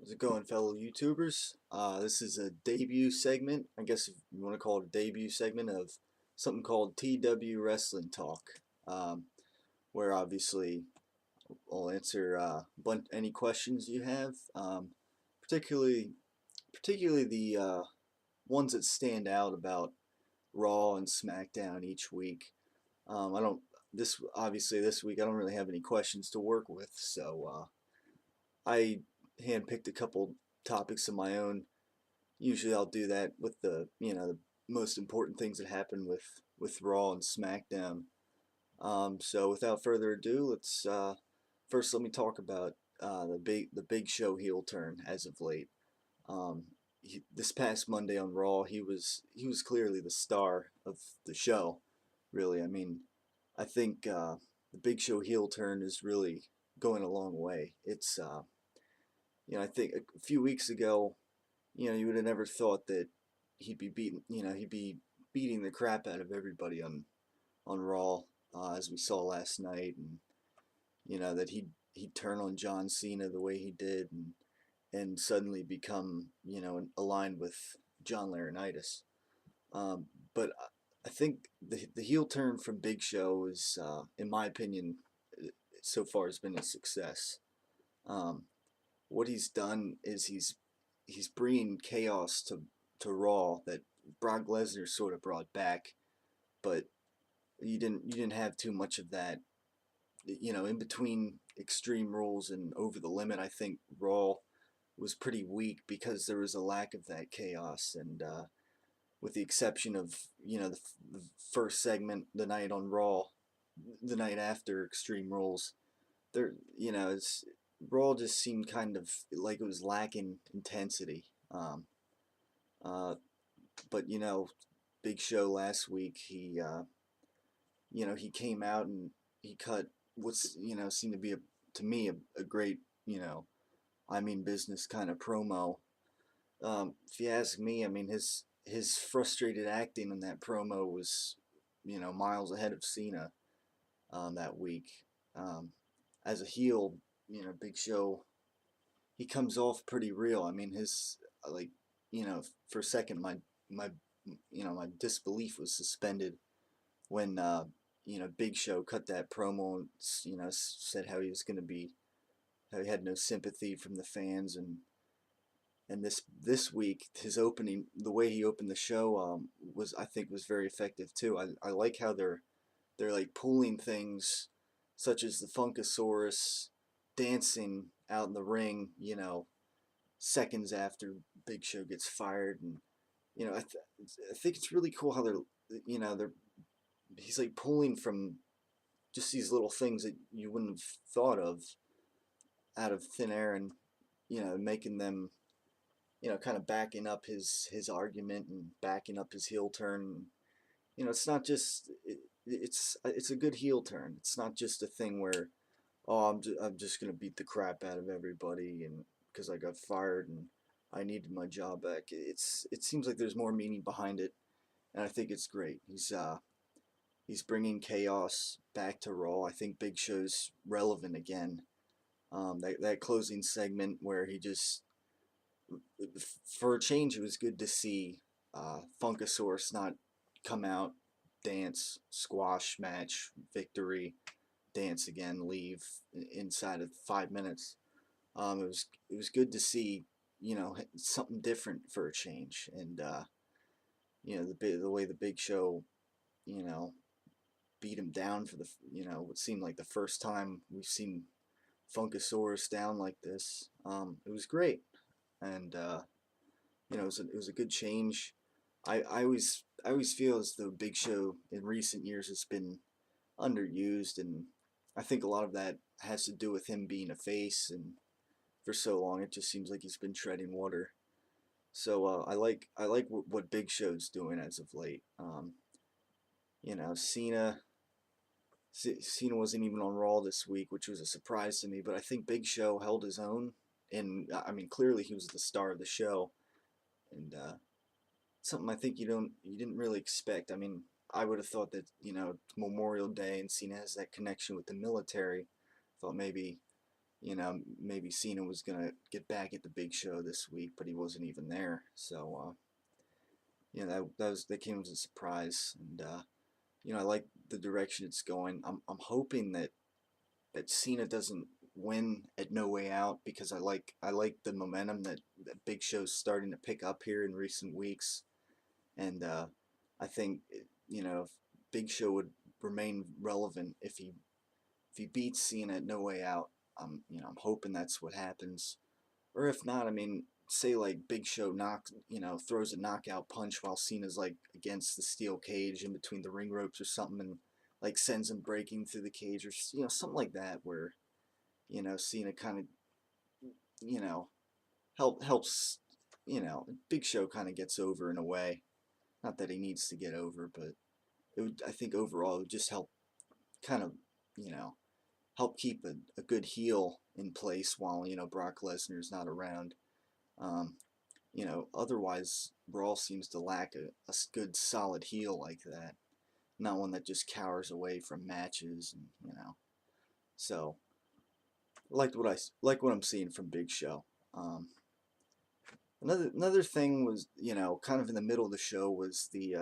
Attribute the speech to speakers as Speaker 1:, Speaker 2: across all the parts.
Speaker 1: How's it going, fellow YouTubers? This is a debut segment, I guess if you want to call it a debut segment of something called TW Wrestling Talk, um, where obviously I'll answer any questions you have, particularly particularly the ones that stand out about Raw and SmackDown each week. I don't this obviously this week I don't really have any questions to work with, so I handpicked a couple topics of my own. Usually I'll do that with the most important things that happen with Raw and SmackDown. So without further ado, let's first let me talk about the Big Show heel turn as of late. This past Monday on Raw, he was clearly the star of the show. Really, I mean, I think the Big Show heel turn is really going a long way. I think a few weeks ago, you would have never thought that he'd be beating the crap out of everybody on Raw, as we saw last night, and that he'd turn on John Cena the way he did, and suddenly become aligned with John Laurinaitis. Um, but I think the heel turn from Big Show is, in my opinion, so far has been a success. Um, what he's done is he's bringing chaos to Raw that Brock Lesnar sort of brought back, but you didn't have too much of that. In between Extreme Rules and Over the Limit, I think Raw was pretty weak because there was a lack of that chaos, and with the exception of the first segment, the night on Raw, the night after Extreme Rules, there it's Raw just seemed kind of like it was lacking intensity. Uh, but Big Show last week, he came out and he cut what's seemed to be to me a great I mean business kind of promo. If you ask me, I mean his frustrated acting in that promo was miles ahead of Cena that week. Um, as a heel, Big Show, he comes off pretty real. I mean his like for a second my my disbelief was suspended when Big Show cut that promo and said how he was going to be, how he had no sympathy from the fans, and this week his opening, the way he opened the show, was, I think, was very effective too. I like how they're like pulling things such as the Funkasaurus dancing out in the ring, seconds after Big Show gets fired, and I think it's really cool how they're he's like pulling from just these little things that you wouldn't have thought of out of thin air, and making them kind of backing up his argument and backing up his heel turn. It's not just it's a good heel turn. It's not just a thing where, oh, I'm just gonna beat the crap out of everybody and because I got fired and I needed my job back. It seems like there's more meaning behind it, and I think it's great. He's bringing chaos back to Raw. I think Big Show's relevant again. That closing segment where he just, for a change, it was good to see Funkasaurus not come out, dance, squash match, victory, dance again, leave inside of 5 minutes. It was good to see something different for a change, and the way the Big Show you know beat him down for what seemed like the first time we've seen Funkasaurus down like this. It was great, and it was a good change. I always feel as though Big Show in recent years has been underused, and I think a lot of that has to do with him being a face, and for so long it just seems like he's been treading water. So I like what Big Show's doing as of late. Cena Cena wasn't even on Raw this week, which was a surprise to me. But I think Big Show held his own, and I mean clearly he was the star of the show, and something I think you didn't really expect. I mean, I would have thought that Memorial Day and Cena has that connection with the military. Thought maybe maybe Cena was gonna get back at the Big Show this week, but he wasn't even there. So that came as a surprise, and I like the direction it's going. I'm hoping that Cena doesn't win at No Way Out, because I like the momentum that Big Show's starting to pick up here in recent weeks, and I think if Big Show would remain relevant if he beats Cena at No Way Out. I'm hoping that's what happens, or if not, I mean, say like Big Show throws a knockout punch while Cena's like against the steel cage in between the ring ropes or something, and like sends him breaking through the cage, or something like that, where Cena kind of you know helps Big Show kind of gets over in a way. Not that he needs to get over, but I think overall it would just help kind of you know help keep a good heel in place while Brock Lesnar's not around. Um, Otherwise Raw seems to lack a good solid heel like that, not one that just cowers away from matches, and So like what I'm seeing from Big Show. Um, another thing was kind of in the middle of the show was the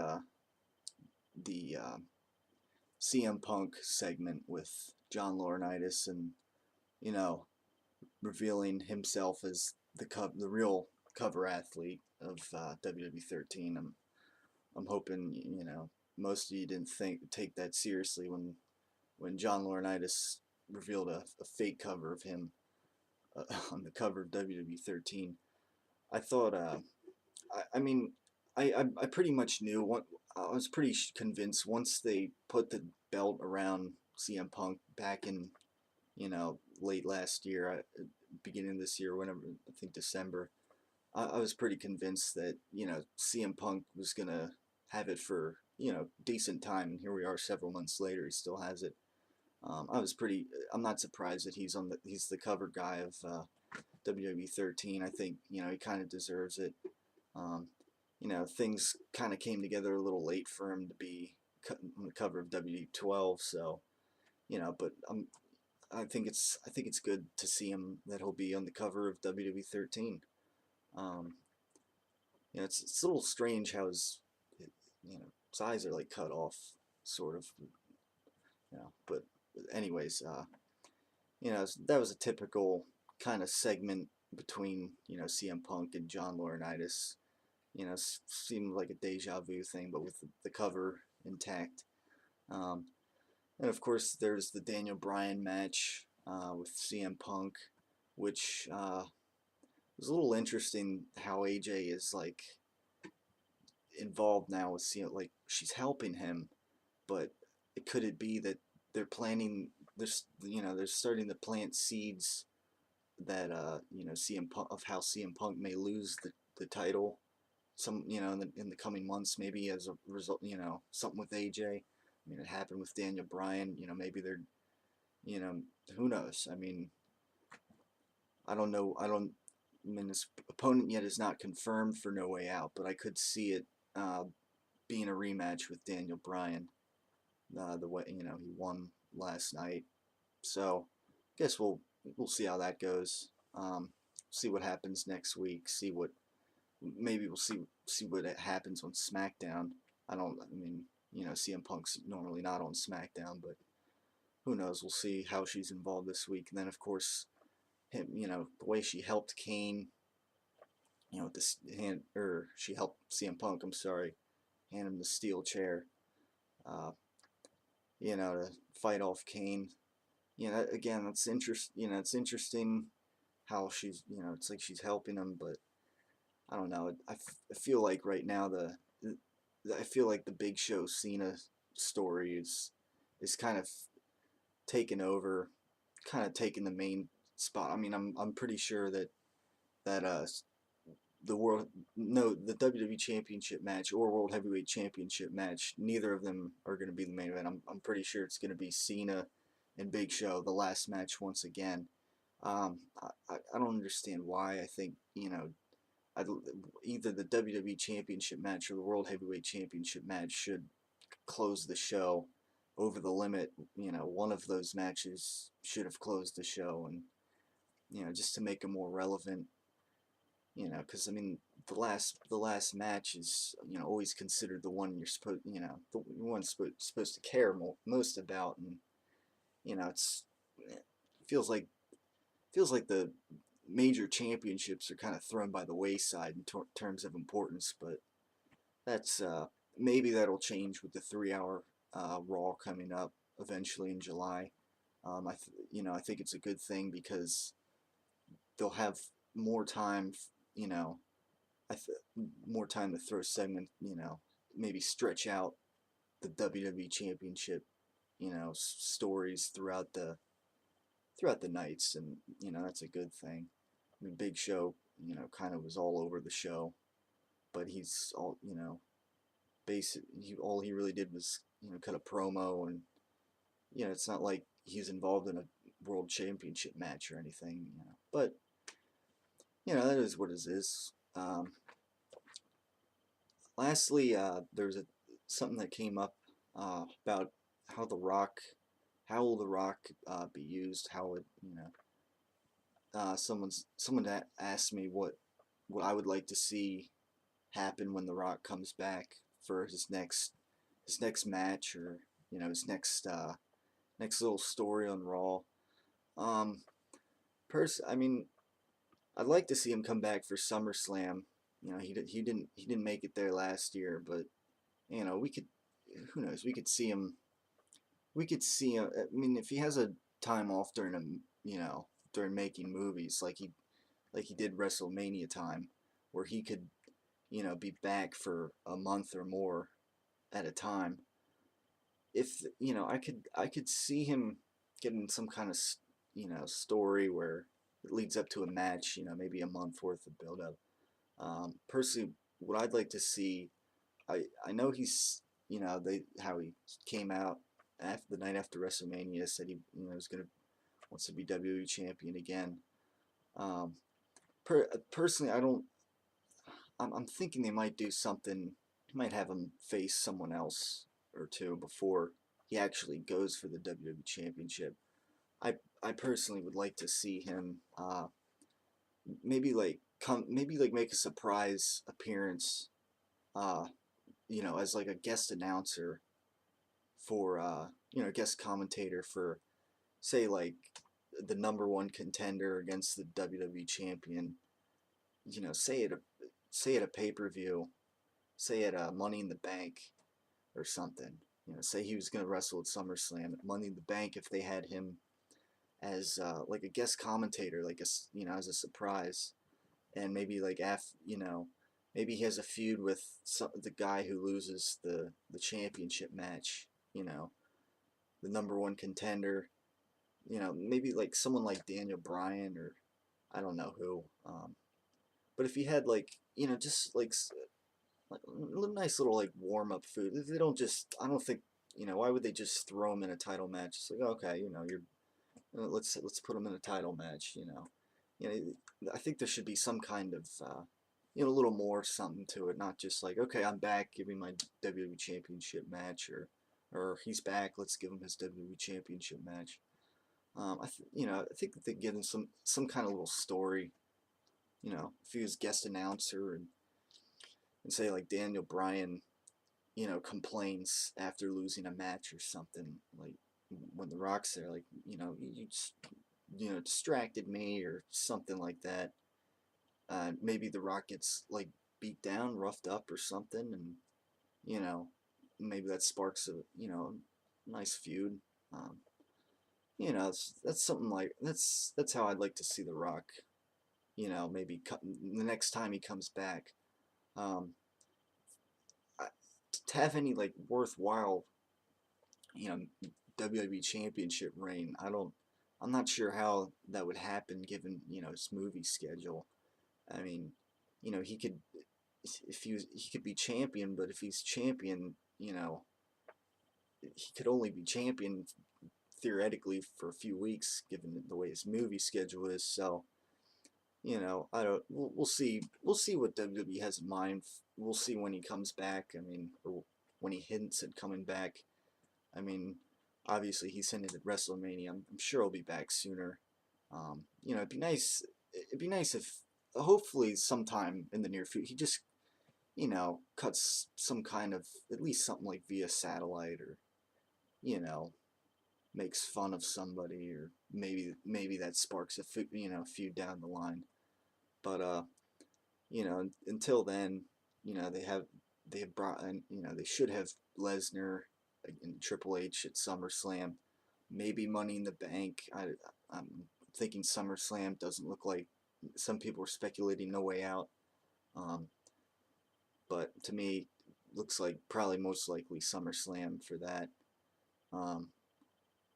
Speaker 1: CM Punk segment with John Laurinaitis, and you know revealing himself as the real cover athlete of WWE 13. I'm hoping most of you didn't take that seriously when John Laurinaitis revealed a fake cover of him on the cover of WWE 13. I thought, I mean, I pretty much knew. I was pretty convinced once they put the belt around CM Punk back in late last year, beginning of this year, whenever, I think December. I was pretty convinced that CM Punk was gonna have it for decent time, and here we are several months later. He still has it. I'm not surprised that he's the cover guy of WWE 13. I think he kind of deserves it. Um, Things kind of came together a little late for him to be on the cover of WWE 12. So but I think it's good to see him, that he'll be on the cover of WWE 13. Um, it's a little strange how his eyes are like cut off, sort of. But anyways, that was a typical kind of segment between CM Punk and John Laurinaitis. Seemed like a deja vu thing, but with the cover intact. Um, and of course, there's the Daniel Bryan match with CM Punk, which was a little interesting. How AJ is like involved now with CM, like she's helping him, but could it be that they're planning? They're starting to plant seeds that CM Punk, of how CM Punk may lose the title in the coming months, maybe as a result, something with AJ. I mean, it happened with Daniel Bryan. Maybe they're, you know, who knows? I mean, I don't know. I mean, his opponent yet is not confirmed for No Way Out, but I could see it being a rematch with Daniel Bryan. The way he won last night, so I guess we'll see how that goes. See what happens next week. Maybe we'll see what happens on SmackDown. I mean, CM Punk's normally not on SmackDown, but who knows? We'll see how she's involved this week. And then, of course, the way she helped Kane, with this hand, or she helped CM Punk, I'm sorry, hand him the steel chair, uh, to fight off Kane. Again, it's it's interesting how she's, it's like she's helping him, but I don't know. I feel like right now I feel like the Big Show Cena story is kind of taken over, kind of taking the main spot. I mean, I'm pretty sure that the world no the WWE Championship match or World Heavyweight Championship match, neither of them are going to be the main event. I'm pretty sure it's going to be Cena and Big Show, the last match once again. I don't understand why. I think I'd, either the WWE Championship match or the World Heavyweight Championship match should close the show. Over the limit, one of those matches should have closed the show, and just to make him more relevant. Because I mean, the last match is always considered the one you're supposed the one supposed to care most about, and it feels like feels like the major championships are kind of thrown by the wayside in terms of importance, but that's maybe that'll change with the 3 hour Raw coming up eventually in July. I think it's a good thing because they'll have more time, you know, more time to throw segment, maybe stretch out the WWE Championship, stories throughout the nights, and that's a good thing. I mean, Big Show, kind of was all over the show, but he's all, all he really did was, cut a promo, and it's not like he's involved in a world championship match or anything, but that is what it is. Lastly, there's something that came up about how the Rock, how will the Rock be used? How would someone asked me what I would like to see happen when the Rock comes back for his next match, or his next little story on Raw. Um, I mean, I'd like to see him come back for SummerSlam. He didn't make it there last year, but we could, who knows, we could see him. We could see him. I mean, if he has a time off during making movies, like he did WrestleMania time, where he could be back for a month or more at a time. If I could see him getting some kind of story where it leads up to a match. Maybe a month worth of build up. Personally, what I'd like to see, I know he's how he came out after the night after WrestleMania, said he was gonna wants to be WWE champion again. Um, personally, I don't. I'm thinking they might do something. Might have him face someone else or two before he actually goes for the WWE championship. I personally would like to see him maybe make a surprise appearance, uh, as like a guest announcer for guest commentator for, say, like the number one contender against the WWE champion. Say at a pay-per-view, say at a Money in the Bank or something. Say he was going to wrestle at SummerSlam at Money in the Bank, if they had him as like a guest commentator, like as a surprise, and maybe like maybe he has a feud with the guy who loses the championship match, the number one contender, maybe like someone like Daniel Bryan, or I don't know who. But if he had like just like a nice little like warm up food, they don't just, I don't think, why would they just throw him in a title match? It's like, okay, you're let's put him in a title match. I think there should be some kind of a little more something to it, not just like, okay, I'm back, give me my WWE Championship match, or he's back, let's give him his WWE Championship match. I think that they give him some kind of little story. If he was guest announcer, and say like Daniel Bryan, complains after losing a match or something, like when The Rock's there, like, you just, distracted me or something like that. Maybe The Rock gets like beat down, roughed up or something, and you know, maybe that sparks a nice feud. Um, that's something like that's how I'd like to see The Rock. Maybe the next time he comes back. Um, to have any like worthwhile, you know, WWE Championship reign, I'm not sure how that would happen given his movie schedule. I mean, he could, if he could be champion, but if he's champion, he could only be champion theoretically for a few weeks given the way his movie schedule is. So I don't. We'll see. We'll see what WWE has in mind. We'll see when he comes back. I mean, or when he hints at coming back. I mean, obviously he's hinted at WrestleMania. I'm sure he'll be back sooner. It'd be nice. It'd be nice if hopefully sometime in the near future he just cuts some kind of at least something like via satellite or you know makes fun of somebody or maybe that sparks a feud down the line. But until then, they have brought in, they should have Lesnar and Triple H at SummerSlam, maybe Money in the Bank. I'm thinking SummerSlam doesn't look like some people were speculating No Way Out, um, but to me, looks like probably most likely SummerSlam for that. Um,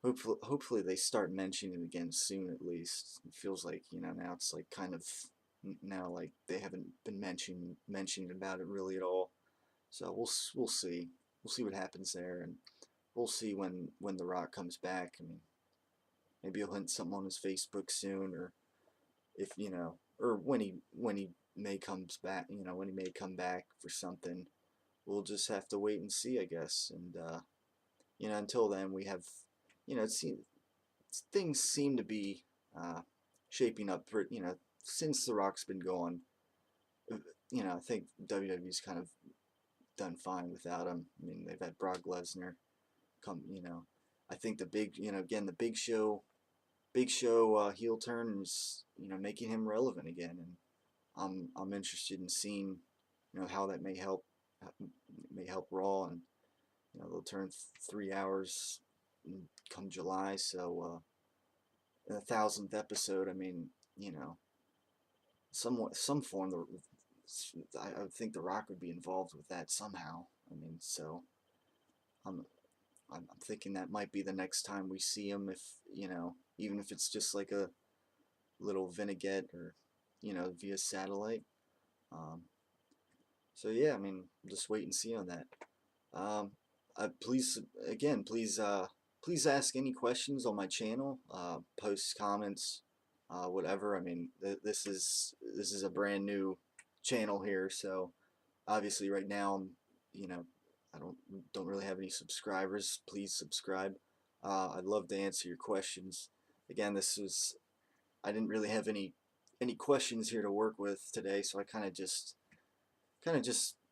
Speaker 1: hopefully they start mentioning it again soon at least. It feels like now it's like kind of now like they haven't been mentioning about it really at all. So we'll see. We'll see what happens there, and we'll see when The Rock comes back. I mean, maybe he'll hint something on his Facebook soon, or if or when he may comes back. When he may come back for something. We'll just have to wait and see, I guess. And until then, we have, it seems things seem to be shaping up for since The Rock's been gone. I think WWE's kind of done fine without him. I mean, they've had Brock Lesnar come. I think the big, again the Big Show heel turn is making him relevant again, and I'm interested in seeing how that may help Raw, and they'll turn 3 hours come July, so in the 1,000th episode, I mean, some form. I would think The Rock would be involved with that somehow. I mean, so I'm I'm thinking that might be the next time we see him, if even if it's just like a little vignette or via satellite. Um, so yeah, I mean, just wait and see on that. Um, please again, please ask any questions on my channel. Post comments, whatever. I mean, this is a brand new channel here, so obviously right now you know I don't really have any subscribers. Please subscribe. I'd love to answer your questions. Again, I didn't really have any questions here to work with today, so I kind of just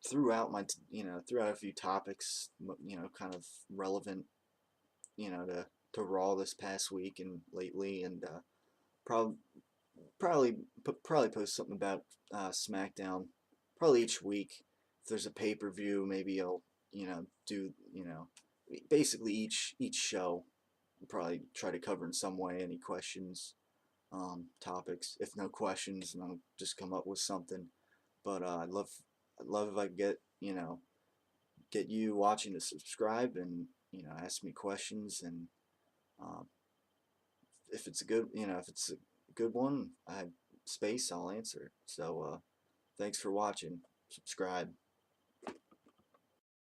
Speaker 1: threw out a few topics, kind of relevant, to Raw this past week and lately, and probably probably post something about SmackDown probably each week. If there's a pay-per-view, maybe I'll do basically each show. I'll probably try to cover in some way any questions, topics. If no questions, then I'll just come up with something. But I'd love if I could get you watching to subscribe and ask me questions, and um, if it's a good one, I have space, I'll answer. So thanks for watching. Subscribe.